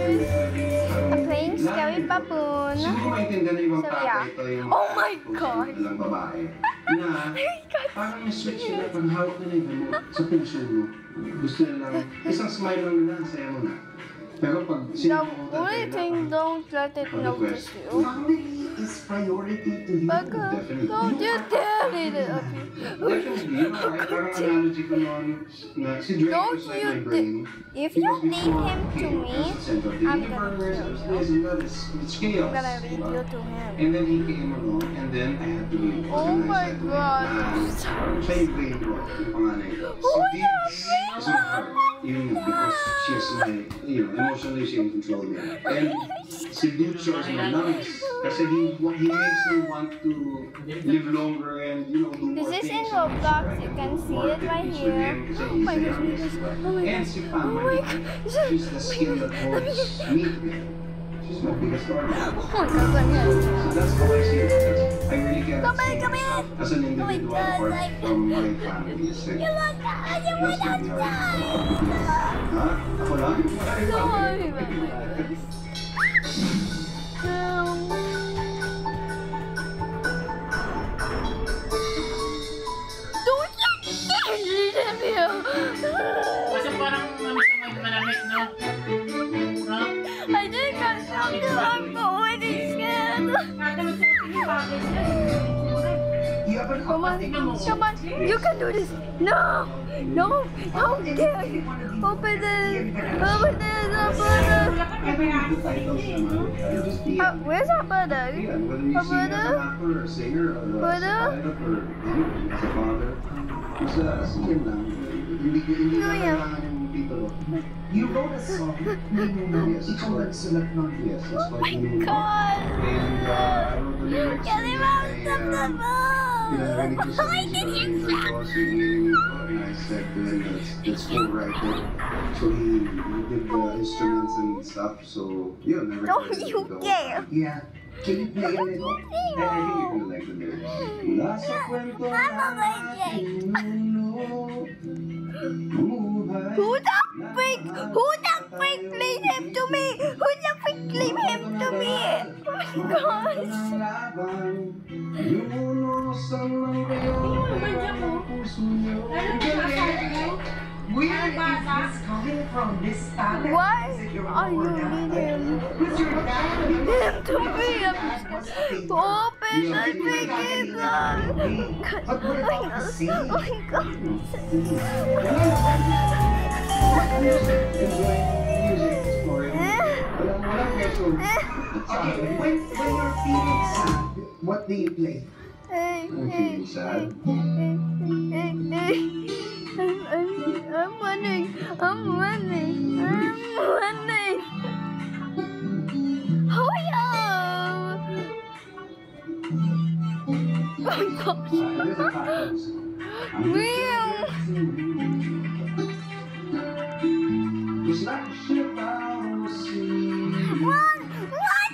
I'm playing Scary Baboon. So yeah. Oh my god! Na parang switch na pag hawak na yung sa puso mo. Gusto nila lang, isang smile lang nila, saya mo na. Pero pag The only thing, don't let it notice you. Family is priority to you. Don't you dare leave it up here. Definitely, parang analogy ko noon na si Drake was like my brain. If you leave him to me, I'm gonna kill you. It's chaos. I'm gonna leave you to him. And then he came along, and then I had to leave. Oh my god. Siya yung brain ko, yung panganay ko. Si Dee is not her. Even because she has my, emotionally she can control me. And si Ducho is my lungs. Kasi he makes me want to live longer and, do more This is in things. Roblox. You can see it right here. Oh my goodness. Oh my And gosh. si Pam, Oh my gosh. she's the skill that holds me together. She's my biggest organ. Oh my god. So that's how I see it. I really get Come in. as an individual apart from my family. So, You look at you went outside. ha? Ako lang? Sorry about this. Don't you dare leave him here. Kasi parang malamig, no? No? I just got something. I'm already scared. Kada magsusin yung bagay siya. Come on, come on, you can do this. No, no, how dare you? Open this, open this, open this. Where's our brother? Our brother? Brother? You wrote a song. Ikaw nagsulat nun. Yes, it's Oh my god! Get him out of the boat! I didn't And I said to him, let's go right there. So he did the instruments and stuff. So yeah, never. Don't you dare! Yeah. Can you play a little? I think you're gonna like the lyrics. Mula sa kwento nating mundo, buhay. Who the freak? Who the freak leave him to me? Who the freak leave him to me? Oh my gosh! Where is this coming from? This talent? Why Is it your are you own leading Who's your dad? him to me? I'm just gonna open the freaking door. But we're about to see. Oh my god! Okay, when you're feeling sad, what do you play? Hey, sad. I'm running. I'm running. I'm running. Hurry up! Oh my gosh. Real. It's like a ship out on the sea. Run! Run!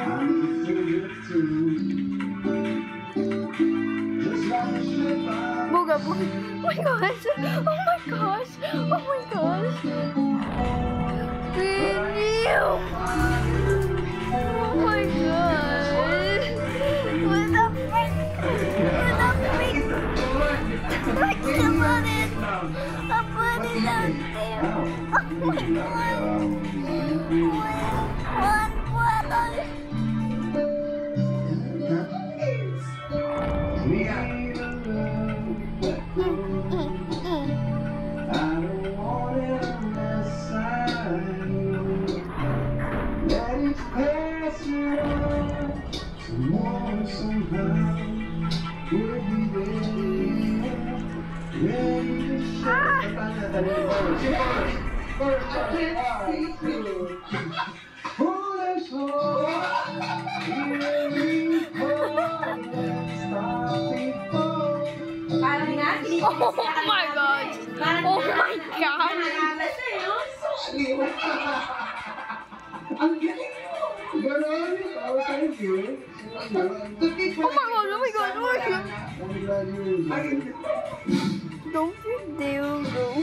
I'm drifting. Just like a ship out. Booga booga. Oh my gosh. Oh my gosh. Oh my gosh. Real. Oh my gosh. What the frick? What the frick? Like somebody. Somebody out there. Oh my god. One brother. Oh my god! Oh my god! Ang galing mo! Ganon! Oh, thank you. Oh my god! Oh my god! Oh my god! I'm glad you enjoyed it. Don't you dare go.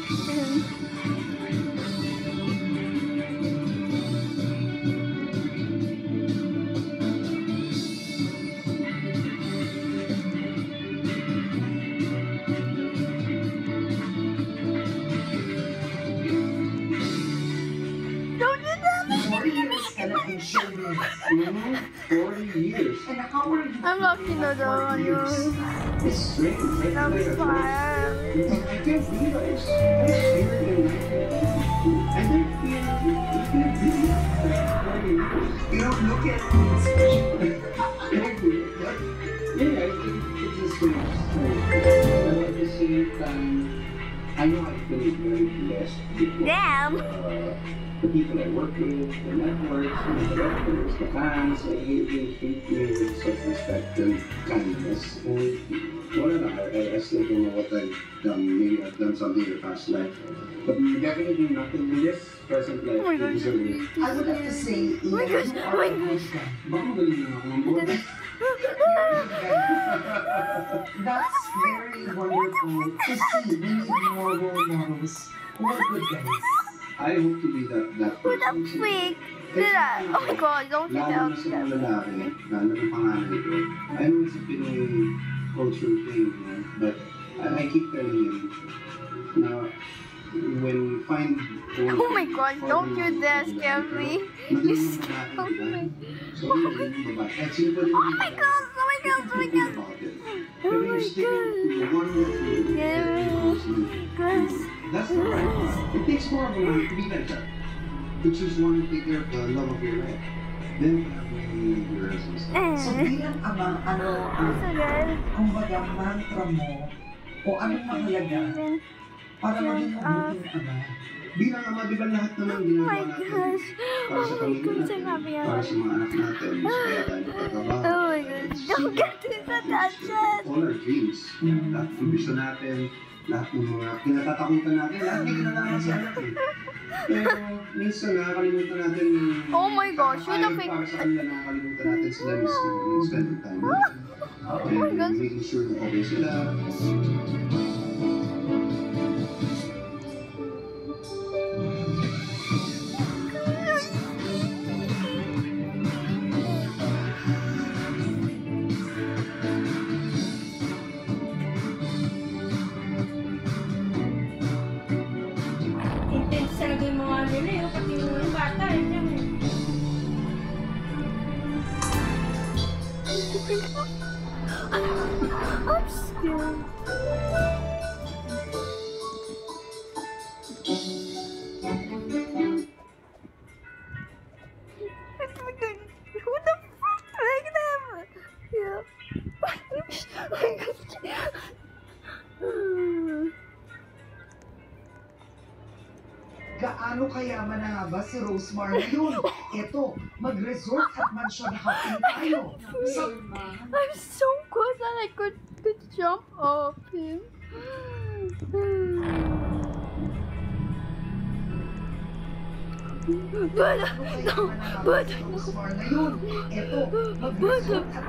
40 years. And how are you? I'm lucky na daw yun. It's strange. I'm fine. I can't realize. I here in 1992. And then you don't look at it. Yeah, I think it's a strange story. But at the same time, I know I feel very blessed because Damn. the people I work with, the networks, the directors, the fans, they treat me with such respect and kindness. And whatever, I still don't know what I've done. Maybe I've done something in the past life. But definitely nothing in this present life. Oh my God. I would have to say, Oh my gosh, you oh are my a good guy. Baka magaling na ako ng buwan. That's very wonderful to see. We need more role models who are good guys. I hope to be that What the person. freak? Did I? Oh my god, don't you Lalo tell na me sa mga that. lalaki, lalo na panganay ko. I know it's a Pinoy culture thing, but I keep telling him na when you find... Oh my gosh, don't you dare scare me. You scared me. So, at sino pa rin Oh my god, oh my god, oh my god. about it. Oh Pero my you're sticking to the one that you Guys. that's the right part. It takes more of a man to be like that. To choose one to take care of the love of your life. Then you have many girls and stuff. So bilang ama, ano ang So good. kumbaga mantra mo o anong mahalaga para maging mabuting ama? Bilang ama, di ba lahat naman Oh ginagawa my natin gosh. para sa Oh my pamilya gosh, I'm natin, happy. para sa mga anak natin, kaya tayo nagtatrabaho. Oh my gosh, don't get this attention. All our dreams, lahat ng vision natin, lahat ng mga kinatatakutan natin, lahat may kinalaman sa anak eh. Pero minsan nakakalimutan natin Oh my gosh, you're the fake. para sa kanila nakakalimutan natin sila mismo yung spending time with them. Oh my And God. making sure na okay sila. Intense talaga yung mga nila eh. Pati yung bata eh. Yan eh. I'm scared. Who the fuck like them? Yeah. Oh my gosh. Gaano kayaman na nga ba si Rosemar ngayon? Eto, mag-resort at mansion hopping tayo. So, I'm so close that I could jump off him. But gaano kayaman no, na nga ba but si Rosemar ngayon? Eto, but mag-resort at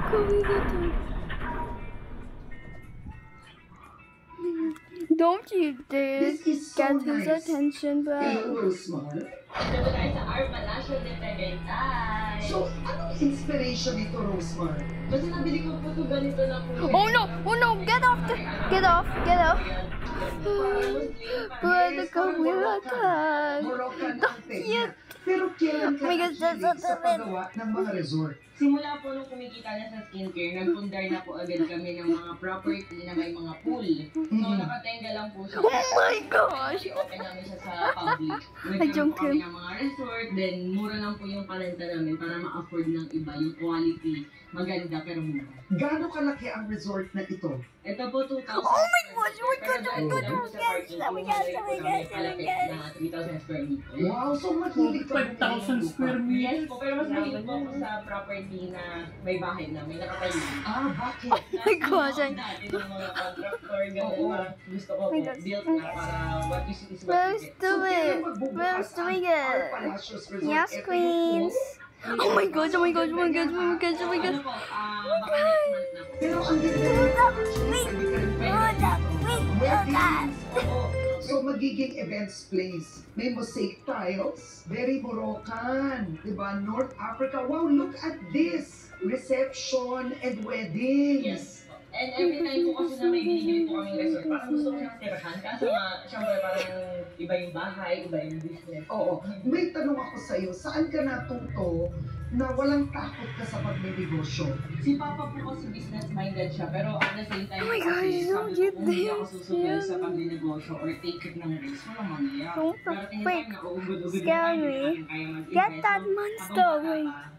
don't you dare This is so get his nice. attention, Hey, bro. Rosemar. Dito tayo sa Our Palacio de Tagaytay. So, anong inspiration nito, Rosemar? Kasi nabili ko po ito ganito na po. Oh no! Oh no! Get off! Get off! Get off! Pwede ka wilatan. Moroccan ang Cute. Pero kailan ka Oh my God, nahilig that's sa so paggawa ng mga resort? Simula po nung kumikita na sa skincare, nagpundar na po agad kami ng mga property na may mga pool. So, nakatenga lang po siya. Oh my gosh! I-open namin siya sa public. Ay, Nagkaroon po kami joke. ng mga resort, then mura lang po yung parenta namin para ma-afford ng iba yung quality. Maganda pero mura. Gaano kalaki ang resort na ito? Ito po 2,000. Oh my gosh, oh my Pero God, dahil oh my lang po God, sa oh my parking, God, oh my God, kumuha oh my po God, kami oh my palapit God. na 3,000 square meters. Wow, so mahilig ka. 5,000 square Yes meters. po, pero mas mahilig po ako sa property na may bahay na may nakatayo. Ah, bakit? Oh my gosh, I- Dati ng mga contractor, ganun, Oo. parang gusto ko Oh my po, God. built na para what you see is what Where's you get. the way? kailan magbubukas Where's the ang way? Our Palacios Resort? Yes, Ito yung queens. Oh my gosh, oh my gosh, oh my gosh, oh my gosh, oh my Ano gosh. po, baka next month na po. Pero ang ganda Hold na up, wait, hold up, wait, hold up. So magiging events place. May mosaic tiles. Very Moroccan. Diba? North Africa. Wow, look at this. Reception and wedding. Yes. And every time po kasi na may binibili po kaming resort, parang gusto ko siyang tirahan. Kaso nga, syempre parang iba yung bahay, iba yung business. Oo. May tanong ako sa'yo, saan ka natuto na walang takot ka sa pagnenegosyo? Si Papa po kasi business-minded siya, pero at the same time, Oh my God, kasi don't sabi you ko, kung hindi dare ako susunod sa kill me. pagnenegosyo or take it ng risk, walang mangyayari. Don't Darating yung freak time na uugod-ugod yung scare time, me. hindi natin kaya mag-invest. Get that So, monster habang bata away. pa,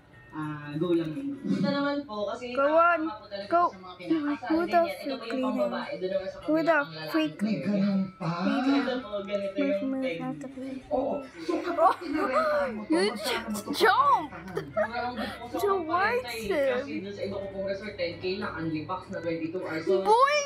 go lang yun. Ito naman po, kasi Go on. tama po talaga Go. sa mga kinakasal, Who the ganyan. Ito po freak yung pambabae, doon naman sa Who the kabila ang lalaki. freak? May ganun pa. Ito po, ganito Move, yung move peg. out of me. Oo. So kapag pinarentahan mo to, You magkano mo to jump! paparentahan? Parang doon po sa So mga worth palengke, it. kasi doon sa iba ko pong resort, 10K lang, only box na 22 hours. So, Boy!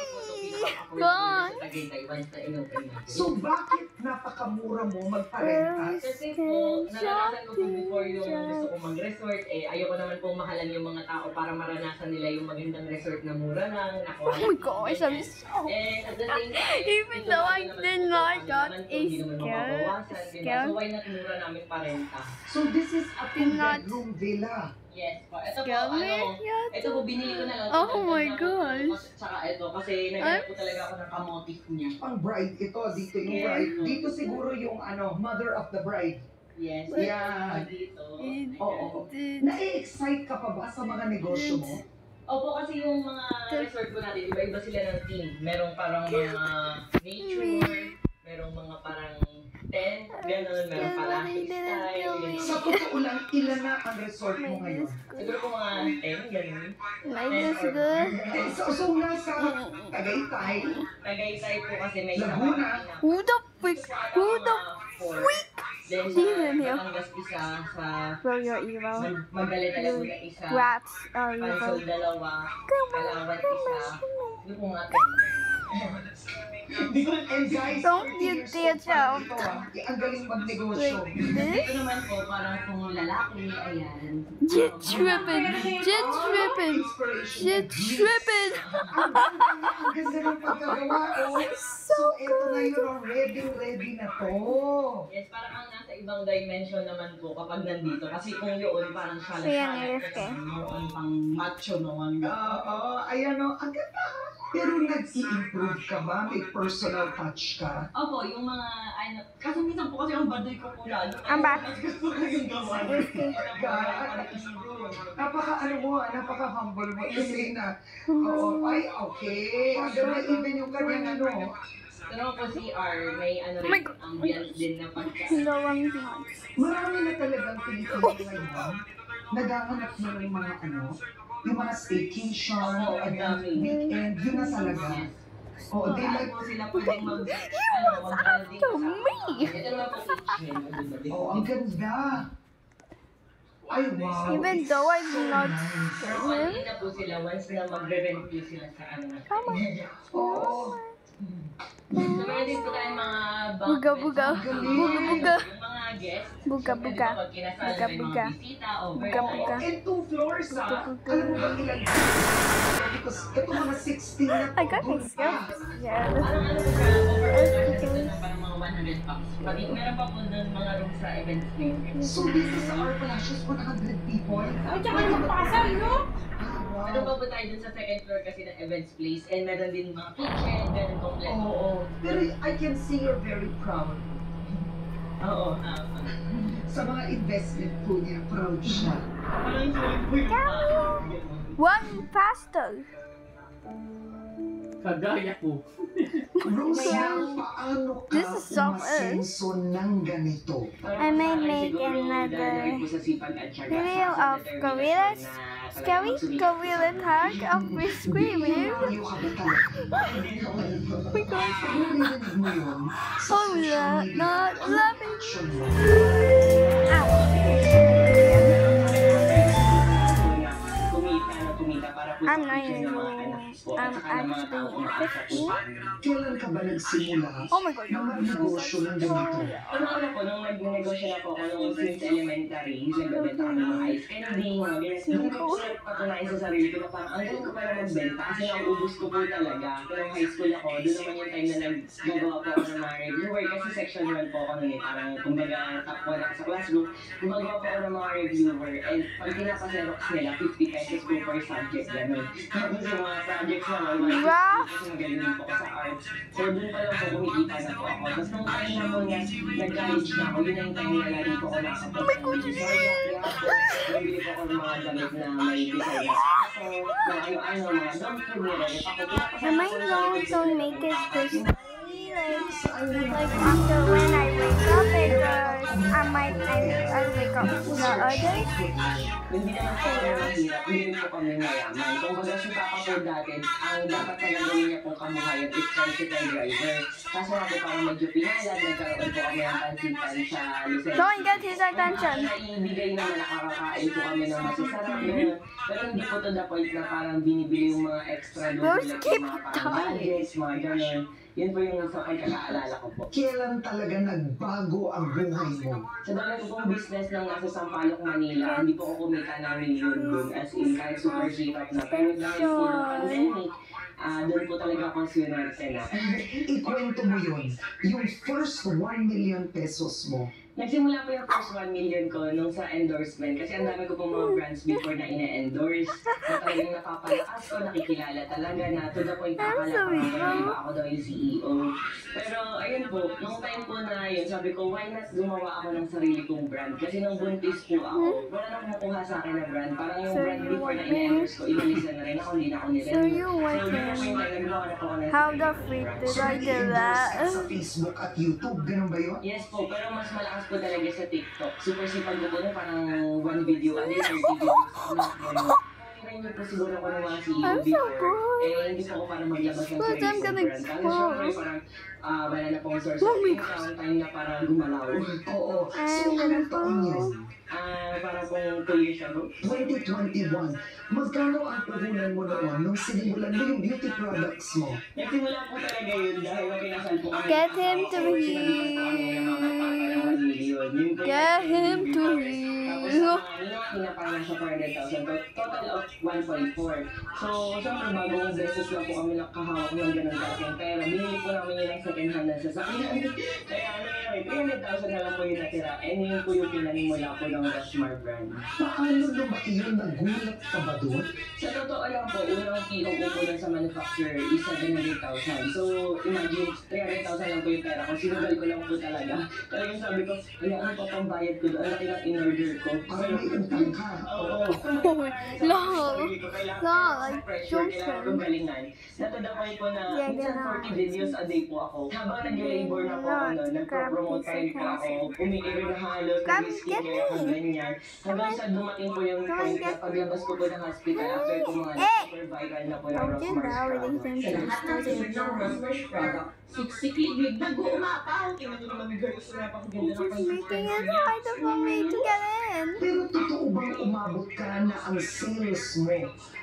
God! Sa Tagaytay, once na inopen natin. So bakit napakamura mo magparenta? Kasi po, naranasan ko po before yung gusto ko mag-resort, ayoko naman po mahalan yung mga tao para maranasan nila yung magandang resort na mura lang, na Oh my gosh, I'm so... And at the same time, Even ito though po I naman did po, not ano got naman po, a hindi naman mababawasan, diba? scare. So why not mura namin parenta? So this is a Not- 2-bedroom villa. Yes po. Ito po, Scare me? ito po, binili ko na lang. Oh Dagdag my na po gosh. ito, Tsaka ito, kasi naghanap po talaga ako ng kamotif niya. Pang bride ito, dito yung Yes. bride. Dito siguro yung mother of the bride. Yes. Yeah. Dito. Oo. Na-excite ka pa ba sa mga negosyo mo? Opo, kasi yung mga resort ko natin, iba-iba sila ng theme. Merong parang mga nature, merong mga parang tent, gano'n, merong palace style, Sa gano'n. totoo lang, ilan na ang resort mo My ngayon? Siguro po mga 10, gano'n. is good. So nasa Tagaytay, Tagaytay po kasi may isa Laguna. Who the freak? Who the freak? Then Demon sa here. Batangas isa, sa Bro, you're evil. Magdalena Laguna isa, Rats are Pansol evil. dalawa, Come on, Palawan come isa, on. yung po nga and guys, Don't 30 you years dare old pa jump. ito, ang galing magnegosyo. Like this? Ito naman po, parang kung lalaki, ayan. Jet tripping. Jet tripping. Inspiration. Jet tripping. Ang ganda ng pagkagawa. Oh. So, ito na yun, ready na to. Yes, parang ang nasa ibang dimension naman po kapag nandito. Kasi kung yun, parang Ayan, shalat-shalat, AFK. noon pang macho naman. Oo, ayan o, ang ganda. Pero nag-i-improve ka ba? May personal touch ka? Opo, yung mga, kasi minsan po kasi ang baduy ko po lalo. Ang bad. Gusto ko yung gawa. Napaka-humble mo. Kasi na, oo, ay, okay. Ang ganda even yung kanyang Pero po CR, may ano Oh my rin, God. ambience din na pagka. Lawang nuts. Marami na talagang Pilipino ngayon naghahanap na ng mga yung mga staycation, Oo, ang dami. weekend, yun na talaga. Oo, they Saan like, po sila pwedeng mag-branding To me. Ito naman po kitchen. oh, ang ganda. Ay, wow. Even though I do not Pero him. only na po sila once na magre-rent po sila sa ano. Come on. Oo. So, meron din po tayong mga Buga, buga. Buga, buga. Yung mga guests. Buga, so, buga. pwede po pag kinasal, Buga, may buga. mga bisita, Buga, overnight. buga. And 2 floors ha. Alam mo ba ilan? Because ito mga 16 na to. I got my dun pa. skills. Yeah. Parang ano po siya, overall ito na parang mga 100 bucks. Pati meron pa po doon mga room sa event space. So dito sa Our Palacios, 100 people. Ay, tsaka yung pasal, no? Ah, Ano pa wow. po tayo dun sa second floor kasi ng events place and meron din mga kitchen, ganun kompleto. Oo. Pero I can see you're very proud. Oo. Sa mga investment po niya, proud siya. Parang sulit po yung One faster. Kagaya po. Rosel, paano ka This is so umasenso ng ganito? I may make another video of gorillas. Scary gorilla tag of screaming. Malayo ka ba talaga? Oh my gosh. Narinig mo yun? Sa Oh, social media, not ano laughing. action mo? Kumita para po I'm sa not future even ng mga anak po at I'm saka ng mga tao umaasa po sa amin. Kailan ka ba nagsimula Oh my God. na magnegosyo ng ganito? Ano ano po, nung nag-negosyo na po ako nung since elementary, nagbebenta kami ng ice candy, mga ganyan. Doon ko po patunayan sa sarili ko na parang ang galing ko pala magbenta kasi naubos ko po talaga. Pero high school ako, doon naman yung time na naggagawa po ako ng mga reviewer kasi section 1 po ako nun eh. Parang kumbaga top 1 ako sa classroom. Gumagawa po ako ng mga reviewer and pag pinapaserox nila, 50 pesos po per subject, gano'n. Tapos yung mga projects Wow! Kasi magaling din po ako sa arts. So, doon pa lang po kumikita na po ako. Tapos nung time na po na nag-college na ako, yun na yung time na lagi po ako nakapag-college. So, nabili po ako ng mga damit na may design na aso, na ano-ano, mga dog food nila. Am I going to make it personally? Like after when I wake up, because I'll wake up the others. Hindi naman po kami mahirap, hindi rin po kami mayaman. Kung baga si Papa po dati, ang dapat na gagawin niya pong kamuhayan is tricycle driver. Kaso nga po parang medyo pinalad, nagkaroon po kami ng pansitan sa Lucena. Don't get his attention. Naibigay naman, nakakakain po kami ng masasarap yun. Pero hindi po to the point na parang binibili yung mga extra doon. Don't skip Parang gadgets, mga ganun. Yun po yung sa pagkakaalala ko po. Kailan talaga nagbago ang buhay mo? Sa dami ko pong business ng nasa Sampaloc, Manila, hindi po ako kumita ng million doon. As in, kahit super hirap na. Pero dahil po ng pandemic, doon po talaga ako sinerte na. Ikwento mo yun, yung first 1 million pesos mo. Nagsimula po yung first 1 million ko nung sa endorsement kasi ang dami ko pong mga brands before na ina-endorse. Na talagang napapalakas ko, nakikilala talaga na to the point na akala ko na iba ako daw yung CEO. Pero ayun po, nung time po na yun, sabi ko, why not gumawa ako ng sarili kong brand? Kasi nung buntis po ako, wala na kumukuha sa akin na brand. Parang yung brand before na ina-endorse ko, inalisan na rin ako, hindi na ako nila. So you want So yun po yung time nagawa na po ako ng how the sarili freak kong did brand. I do that? Sa Facebook at YouTube, ganun ba yun? Yes po, pero mas malakas po talaga sa TikTok. Super sipag ko po na parang one video, 30 videos. Kaya niyo po siguro ko ng mga CEO I'm so before. good. Hindi po ako parang maglabas ng But sarili I'm kong gonna brand. Kasi syempre parang wala na pong source of income, time na parang gumalaw. Oo. So, anong taon yun? Parang kung 2 years ago. 2021. Magkano ang puhunan mo noon nung sinimulan mo yung beauty products mo? Nagsimula po talaga yun dahil nung kinasal po kami. Get him to Get him to Tapos parang nasa 400,000. Total of 1.4. So, syempre bagong beses lang po kami nakahawak ng ganun kalaking pera. Binili po namin yun ng second hand na sasakyan. Kaya ano yun, 300,000 na lang po yung natira. And yun po yung pinanimula po ng Rushmar brand. Paano lumaki yun? Nagulat ka ba doon? Sa totoo lang po, unang PO ko po dun sa manufacturer is 700,000. So, imagine, 300,000 lang po yung pera ko. Sinugal ko lang po talaga. Talagang sabi ko, wala ano pa pang bayad ko doon. Ang laki ng in-order ko. Parang may utang ka. Oo. Lol. Lol, Pressure, kailangan kong galingan. Na to the point po na, minsan 40 videos a day po ako. Habang nag-labor na po ako noon, nagpo-promote pa rin po ako. Umiirin na halos, nag-skincare ako ganyan. Hanggang sa dumating po yung point na paglabas ko po ng hospital after ko mga super viral na po yung Rosmar's product. Sa lahat ng sunod ng Rosmar's product, siksik-liglig, nag-uumapaw. Tingnan nyo naman girls, napakaganda ng Making it harder for me to get in. Pero totoo bang umabot ka na ang sales mo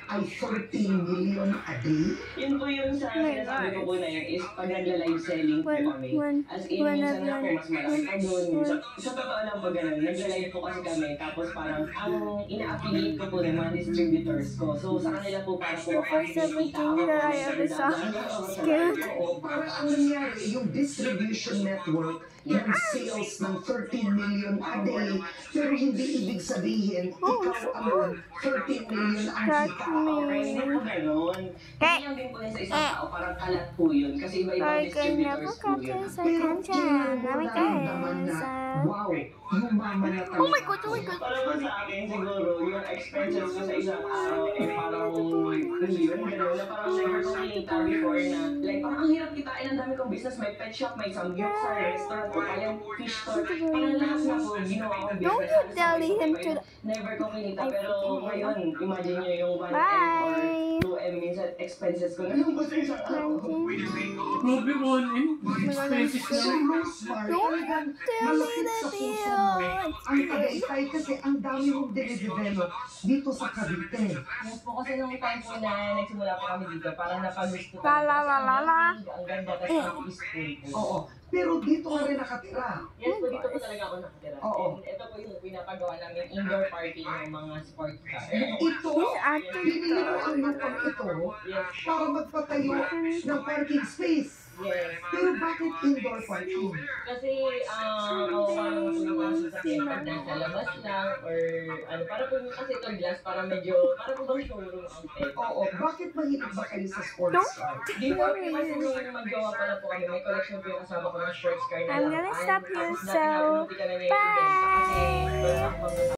ay 13 million a day? Yun po yung sa sinasabi ko po na yun is pag nagla-live selling po kami. As in, minsan nga po mas malaki pa doon. Sa totoo lang po ganun, nagla-live po kasi kami. Tapos parang ang ina-affiliate ko po ng mga distributors ko. So sa kanila po para po kasi kita ako that I ever saw. Scared. Oo, parang ang nangyari, yung distribution network, yung sales ng 13 million a day, pero hindi ibig sabihin, ikaw alone, 13 million ang kita. Hindi po ganun. Hindi lang din po yun sa isang tao, parang kalat po yun. Kasi iba-ibang distributors po yun. Pero kailan mo naramdaman na, wow, yumaman na tayo. Oh my God, oh my God. Para po sa akin siguro, yung expenses ko sa isang araw, parang hindi yun, gano'n na parang never ko nakikita before na, like parang ang hirap kitain, ang dami kong business, may pet shop, may samgyeopsal, restaurant, o kaya fish store, parang lahat na po, ginawa kong business. Don't you tell him to... Never ko kinita, pero ngayon, imagine nyo yung 1M or Bye. 2M, minsan expenses ko na yung sa isang araw. Grabe mo, expenses So, na. Rosmar, talagang malapit sa puso mo. Ang Tagaytay kasi ang dami mong dinidevelop dito sa Cavite. Yes po, kasi nung time po na nagsimula po kami dito, parang napagusto ko. La la la la la. Ang ganda, tapos ang peaceful po. Oo, pero dito ka rin nakatira. Yes po, dito po talaga ako nakatira. Oo. And ito po yung pinapagawa namin indoor party ng mga sports car. Ito, binili mo ang lupang ito para magpatayo ng parking space. Yes. Pero bakit indoor parking? Kasi, parang po yung mga sasakyan pag nasa labas lang or ano, para po kasi ito glass, para medyo, para po bang showroom ang pet. Oo, bakit mahilig ba kayo sa sports car? Di po, kasi nung maggawa pala po kami, may collection po yung kasama ko ng sports car na I'm gonna stop you, Tapos so natin nabuti ka na niya ibenta kasi